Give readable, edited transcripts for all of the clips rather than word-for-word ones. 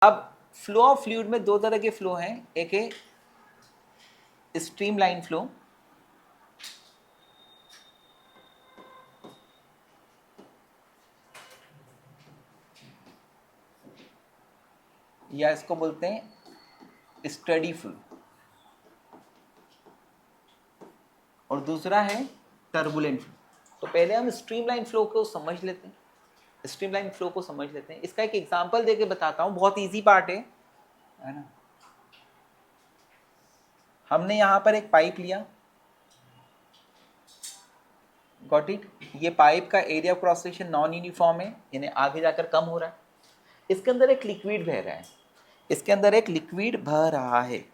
अब flow of fluid में दो तरह के फ्लो हैं, एक है स्ट्रीमलाइन फ्लो, या इसको बोलते हैं स्टडी फ्लो, और दूसरा है टर्बुलेंट फ्लो। तो पहले हम स्ट्रीमलाइन फ्लो को समझ लेते हैं, स्ट्रीमलाइन फ्लो को समझ लेते हैं। इसका एक एग्जांपल देके बताता हूँ, बहुत इजी पार्ट है ना। हमने यहाँ पर एक पाइप लिया, गॉट इट। ये पाइप का area of cross section non uniform है, यानी आगे जाकर कम हो रहा है। इसके अंदर एक लिक्विड बह रहा है, इसके अंदर एक लिक्विड बह रहा है,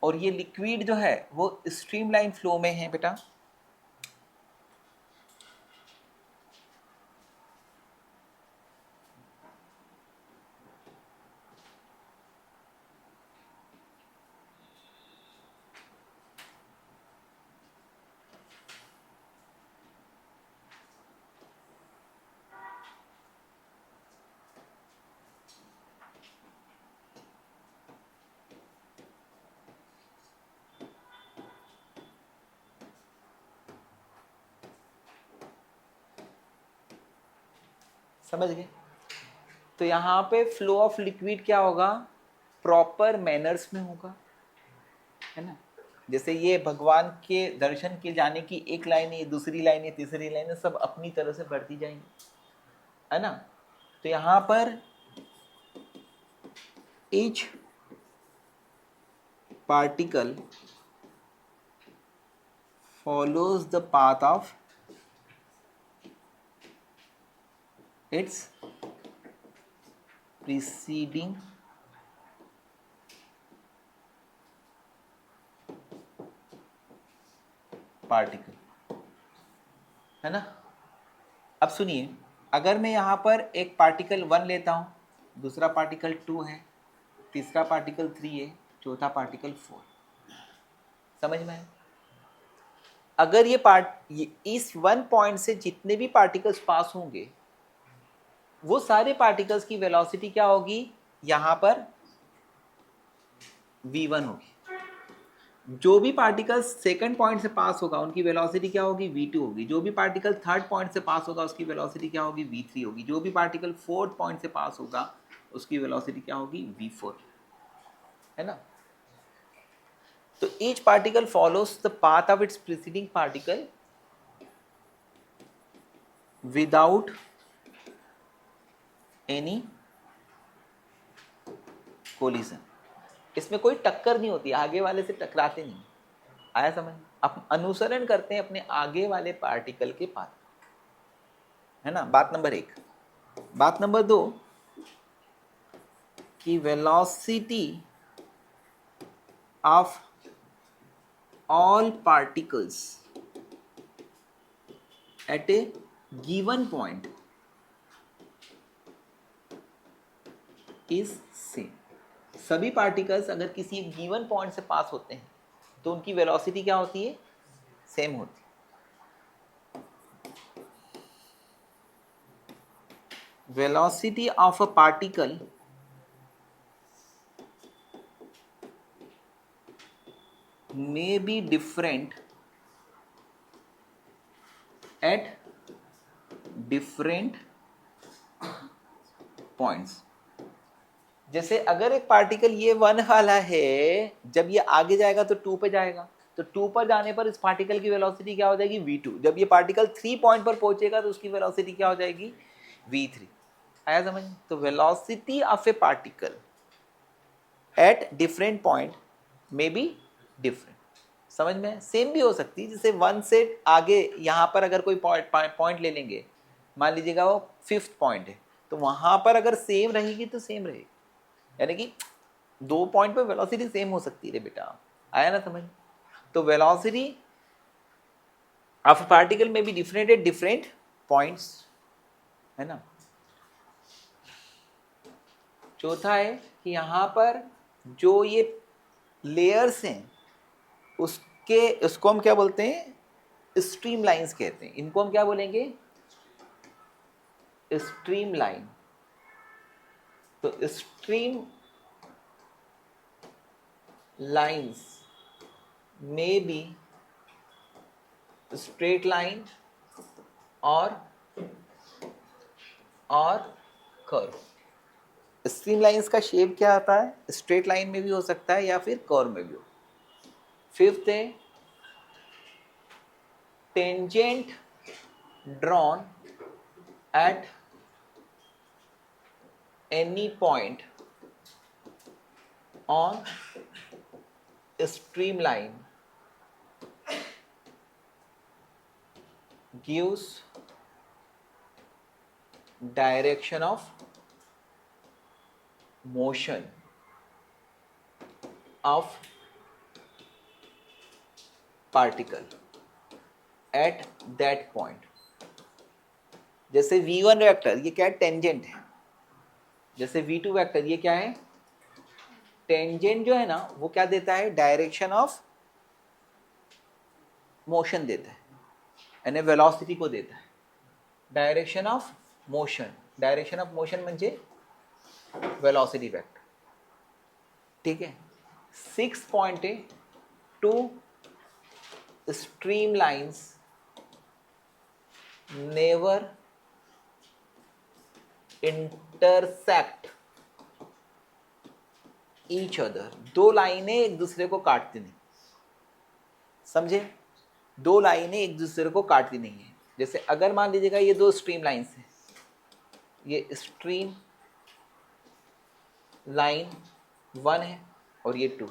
और ये लिक्विड जो है वो स्ट्रीमलाइन फ्लो में है बेटा। समझ गए? तो यहाँ पे फ्लो ऑफ लिक्विड क्या होगा, प्रॉपर मैनर्स में होगा, है ना। जैसे ये भगवान के दर्शन के जाने की एक लाइन है, दूसरी लाइन है, तीसरी लाइन है, सब अपनी तरह से बढ़ती जाएंगी, है ना। तो यहाँ पर each particle follows the path of its preceding particle, है ना। अब सुनिए, अगर मैं यहाँ पर एक पार्टिकल 1 लेता हूँ, दूसरा पार्टिकल 2 है, तीसरा पार्टिकल 3 है, चौथा पार्टिकल 4, समझ में आया? अगर ये इस 1 पॉइंट से जितने भी पार्टिकल्स पास होंगे, वो सारे पार्टिकल्स की वेलोसिटी क्या होगी, यहाँ पर v1 होगी। जो भी पार्टिकल सेकंड पॉइंट से पास होगा उनकी वेलोसिटी क्या होगी, v2 होगी। जो भी पार्टिकल थर्ड पॉइंट से पास होगा उसकी वेलोसिटी क्या होगी, v3 होगी। जो भी पार्टिकल फोर्थ पॉइंट से पास होगा उसकी वेलोसिटी क्या होगी, v4, है ना। तो each particle follows the path of its preceding particle without any collision. इसमें कोई टक्कर नहीं होती, आगे वाले से टकराते नहीं। आया समझ? अब अनुसरण करते हैं अपने आगे वाले पार्टिकल के पाथ, है ना। बात नंबर 1। बात नंबर 2 कि velocity of all particles at a given point is same. सभी पार्टिकल्स अगर किसी गिवन पॉइंट से पास होते हैं तो उनकी वेलोसिटी क्या होती है, सेम होती है। Velocity of a particle may be different at different points। जैसे अगर एक पार्टिकल ये 1 वाला है, जब ये आगे जाएगा तो 2 पे जाएगा, तो 2 पर जाने पर इस पार्टिकल की वेलोसिटी क्या हो जाएगी, v2। जब ये पार्टिकल 3 पॉइंट पर पहुंचेगा तो उसकी वेलोसिटी क्या हो जाएगी, v3। आया समझ? तो velocity of a particle at different point may be different. समझ में? सेम भी हो सकती है, जैसे 1 से आगे यहाँ पर अगर कोई पॉइंट ले लेंगे, मान लीजिएगा वो 5th पॉइंट है, तो वहां पर अगर सेम रहेगी तो सेम रहेगी, यानी कि 2 पॉइंट पर वेलोसिटी सेम हो सकती है बेटा। आया ना समझ? तो वेलोसिटी ऑफ पार्टिकल में भी डिफरेंट एट डिफरेंट पॉइंट्स, है ना। चौथा है कि यहाँ पर जो ये लेयर्स हैं उसको हम क्या बोलते हैं, स्ट्रीम लाइन्स कहते हैं। इनको हम क्या बोलेंगे, स्ट्रीम लाइन। तो stream lines may be straight line और कर्व। स्ट्रीम लाइंस का शेप क्या आता है? स्ट्रेट लाइन में भी हो सकता है या फिर कर्व में भी हो। फिफ्थ है tangent drawn at any point on stream line gives direction of motion of particle at that point। जैसे v1 वेक्टर ये क्या है? टेंजेंट है। जैसे v2 वेक्टर ये क्या है? टेंजेंट जो है ना वो क्या देता है? डायरेक्शन ऑफ मोशन देता है, यानी वेलोसिटी को देता है। Direction of motion, direction of motion म्हणजे वेलोसिटी वेक्टर। ठीक है। 6 पॉइंट है two stream lines never intersect each other. दो लाइनें एक दूसरे को काटती नहीं, समझे? दो लाइनें एक दूसरे को काटती नहीं है। जैसे अगर मान लीजिएगा ये दो स्ट्रीम लाइंस हैं, ये स्ट्रीम लाइन 1 है और ये 2।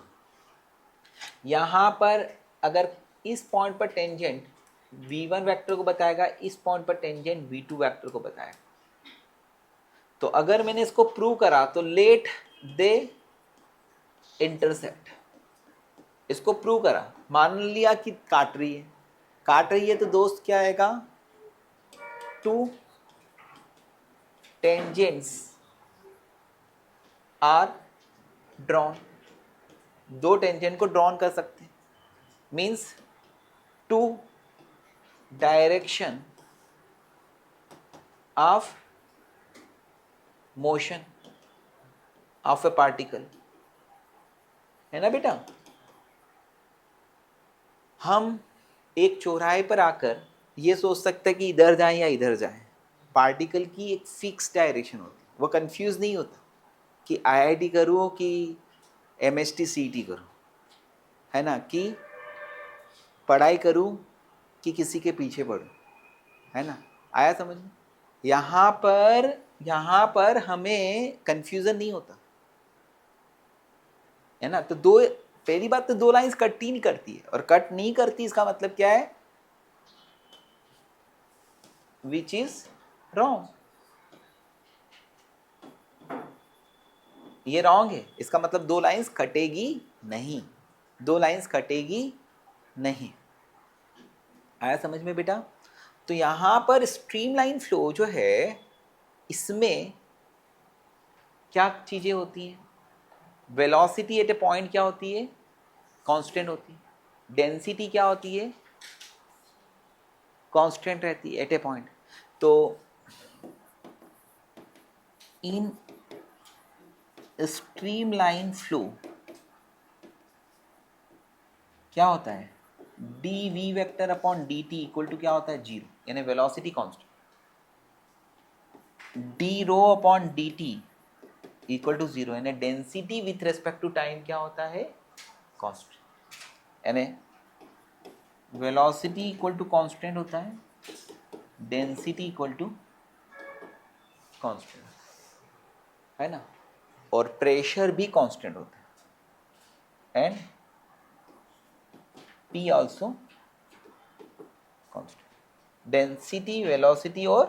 यहाँ पर अगर इस पॉइंट पर टेंजेंट v1 वेक्टर को बताएगा, इस पॉइंट पर टेंजेंट v2 वेक्टर को बताएगा। तो अगर मैंने इसको प्रूव करा तो लेट दे इंटरसेक्ट, इसको प्रूव करा, मान लिया कि काट रही है तो दोस्त क्या आएगा? Two tangents are drawn. दो टेंजेंट को ड्रॉन कर सकते हैं, means two direction of motion of a particle, है ना बेटा? हम एक चौराहे पर आकर ये सोच सकते हैं कि इधर जाएं या इधर जाएं। पार्टिकल की एक फिक्स डायरेक्शन होती है, वो कंफ्यूज नहीं होता कि आईआईटी करूँ कि एमएसटी सीईटी करूँ, है ना? कि पढ़ाई करूँ कि किसी के पीछे पढ़ूँ, है ना? आया समझ में? यहाँ पर हमें कंफ्यूजन नहीं होता, है ना? तो पहली बात तो दो लाइंस कट ही नहीं करती है, और कट नहीं करती इसका मतलब क्या है? Which is wrong. ये रॉन्ग है, इसका मतलब दो लाइंस कटेगी नहीं, दो लाइंस कटेगी नहीं। आया समझ में बेटा? तो यहां पर स्ट्रीमलाइन फ्लो जो है, इसमें क्या चीजें होती हैं? वेलोसिटी एट ए पॉइंट क्या होती है? कांस्टेंट होती है। डेंसिटी क्या होती है? कांस्टेंट रहती है एट ए पॉइंट। तो इन स्ट्रीमलाइन फ्लो क्या होता है? D v vector upon d t equal to क्या होता है? 0, यानी velocity constant. D rho upon d t equal to 0, यानी density with respect to time क्या होता है? कांस्टेंट। यानी वेलोसिटी इक्वल टू कांस्टेंट होता है, डेंसिटी इक्वल टू कांस्टेंट, है ना? और प्रेशर भी कांस्टेंट होता है, and P also constant. Density, velocity और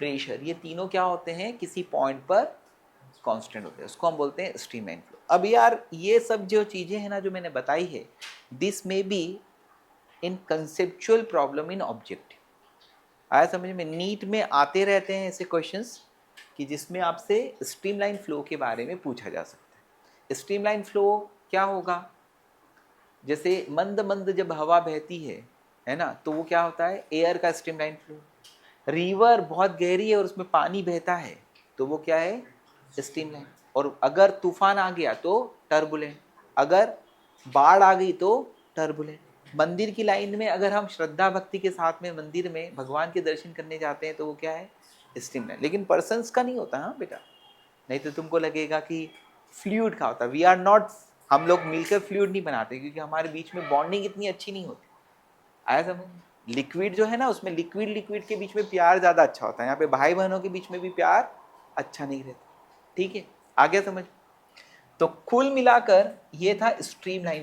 प्रेशर, ये तीनों क्या होते हैं? किसी पॉइंट पर कांस्टेंट होते हैं, उसको हम बोलते हैं स्ट्रीमलाइन फ्लो। अब यार ये सब जो चीजें हैं ना जो मैंने बताई है, this may be in conceptual problem in objective. आया समझ में? नीट में आते रहते हैं ऐसे क्वेश्चंस कि जिसमें आपसे स्ट्रीमलाइन फ्लो के बारे में पूछा जा सकता है। स्ट्रीमलाइन फ्लो क्या होगा? जैसे मंद मंद जब हवा बहती है ना, तो वो क्या होता है? एयर का स्ट्रीमलाइन फ्लो। रिवर बहुत गहरी है और उसमें पानी बहता है, तो वो क्या है? स्ट्रीमलाइन। और अगर तूफान आ गया तो टर्बुलेंट, अगर बाढ़ आ गई तो टर्बुलेंट। मंदिर की लाइन में अगर हम श्रद्धा भक्ति के साथ में मंदिर में भगवान के दर्शन करने जाते हैं तो वो क्या है, स्ट्रीमलाइन। लेकिन पर्सन्स का नहीं होता हाँ बेटा, नहीं तो तुमको लगेगा कि फ्लूइड का होता। वी आर नॉट, हम लोग मिलकर फ्लूइड नहीं बनाते क्योंकि हमारे बीच में बॉन्डिंग इतनी अच्छी नहीं होती। आया समझ? लिक्विड जो है ना उसमें लिक्विड लिक्विड के बीच में प्यार ज्यादा अच्छा होता है, यहाँ पे भाई बहनों के बीच में भी प्यार अच्छा नहीं रहता। ठीक है, आ गया समझ? तो कुल मिलाकर ये था स्ट्रीमलाइन।